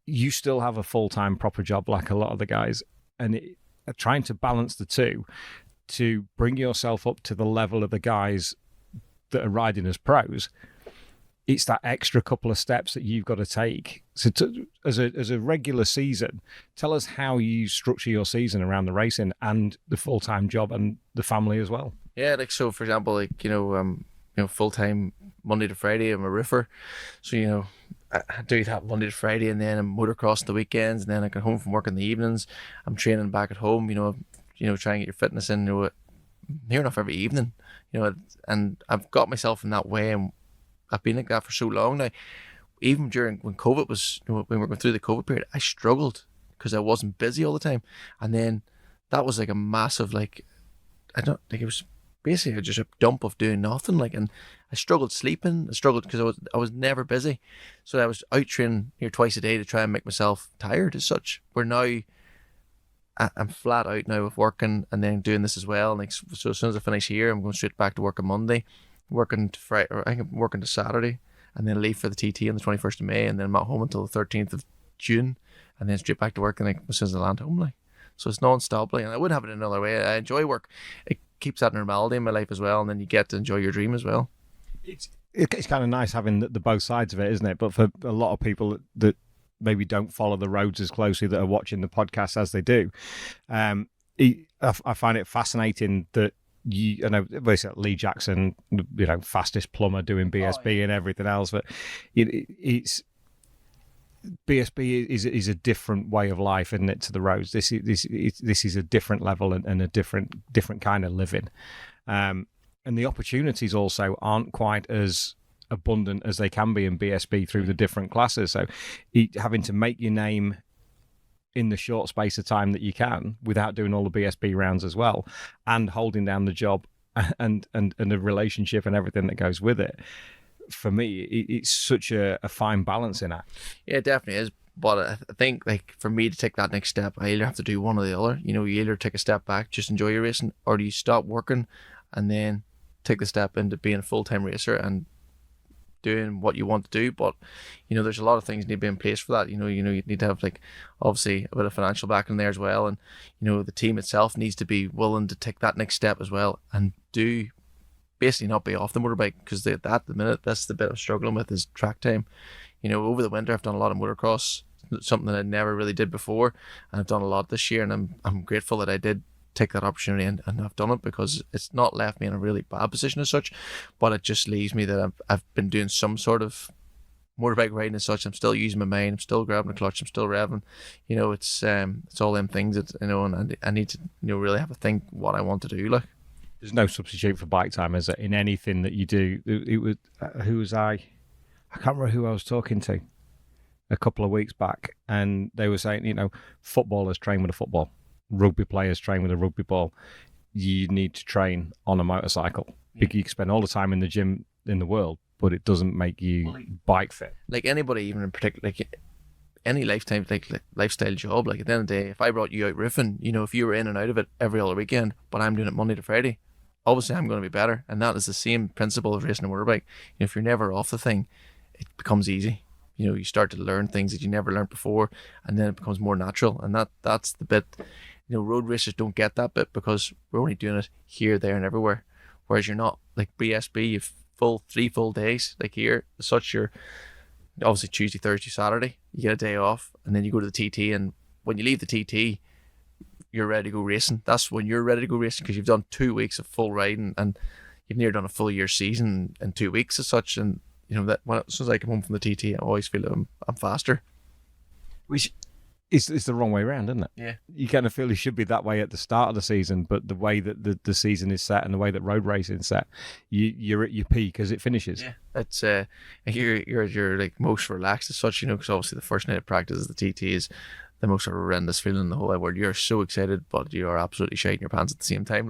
you still have a full-time proper job like a lot of the guys, and trying to balance the two to bring yourself up to the level of the guys that are riding as pros. It's that extra couple of steps that you've got to take. So as a regular season, tell us how you structure your season around the racing and the full-time job and the family as well. Yeah, like, so for example, like, full-time Monday to Friday, I'm a roofer. So, I do that Monday to Friday, and then I'm motocross the weekends, and then I get home from work in the evenings. I'm training back at home, trying to get your fitness in, near enough every evening, and I've got myself in that way, and I've been like that for so long now. Even during when COVID was, when we were going through the COVID period, I struggled because I wasn't busy all the time. And then that was like a massive, it was basically just a dump of doing nothing. And I struggled sleeping. I struggled because I was never busy. So I was out training twice a day to try and make myself tired as such. Where now I'm flat out now with working and then doing this as well. So as soon as I finish here, I'm going straight back to work on Monday. Working to Friday, or I think I'm working to Saturday, and then leave for the TT on the 21st of May, and then I'm at home until the 13th of June, and then straight back to work, and as soon as I land home, so it's non-stop, and I wouldn't have it another way. I enjoy work. It keeps that normality in my life as well, and then you get to enjoy your dream as well. It's kind of nice having the both sides of it, isn't it? But for a lot of people that maybe don't follow the roads as closely, that are watching the podcast as they do, I find it fascinating that basically Lee Jackson, fastest plumber doing BSB and everything else, but it's BSB is a different way of life, isn't it, to the roads? This is a different level and a different kind of living, and the opportunities also aren't quite as abundant as they can be in BSB through the different classes. So having to make your name in the short space of time that you can without doing all the BSB rounds as well, and holding down the job and the relationship and everything that goes with it. For me, it's such a fine balancing act. Yeah, it definitely is. But I think, for me to take that next step, I either have to do one or the other. You either take a step back, just enjoy your racing, or do you stop working and then take the step into being a full-time racer and doing what you want to do. But there's a lot of things need to be in place for that. You need to have obviously a bit of financial backing there as well, and the team itself needs to be willing to take that next step as well, and do basically not be off the motorbike, because at the minute that's the bit I'm struggling with is track time. Over the winter I've done a lot of motocross, something that I never really did before, and I've done a lot this year, and I'm grateful that I did take that opportunity and I've done it, because it's not left me in a really bad position as such, but it just leaves me that I've been doing some sort of motorbike riding as such. I'm still using my mind, I'm still grabbing the clutch, I'm still revving. It's all them things that and I need to really have a think what I want to do. There's no substitute for bike time, is it, in anything that you do? It was I can't remember who I was talking to a couple of weeks back, and they were saying, footballers train with a football, rugby players train with a rugby ball. You need to train on a motorcycle. You can spend all the time in the gym in the world, but it doesn't make you bike fit. Like anybody, even in particular, any lifetime, lifestyle job, at the end of the day, if I brought you out roofing, if you were in and out of it every other weekend, but I'm doing it Monday to Friday, obviously I'm going to be better. And that is the same principle of racing a motorbike. If you're never off the thing, it becomes easy. You start to learn things that you never learned before, and then it becomes more natural. And that's the bit. Road racers don't get that bit, because we're only doing it here, there, and everywhere. Whereas you're not, BSB, you've 3 full days. Here, as such, you're obviously Tuesday, Thursday, Saturday. You get a day off, and then you go to the TT. And when you leave the TT, you're ready to go racing. That's when you're ready to go racing, because you've done 2 weeks of full riding, and you've nearly done a full year season in 2 weeks as such. And that as soon as I come home from the TT, I always feel I'm faster. Which it's the wrong way around, isn't it? Yeah. You kind of feel it should be that way at the start of the season, but the way that the season is set and the way that road racing is set, you're at your peak as it finishes. Yeah. It's you're most relaxed as such, because obviously the first night of practice is the TT is the most horrendous feeling in the whole wide world. You're so excited, but you are absolutely shitting your pants at the same time.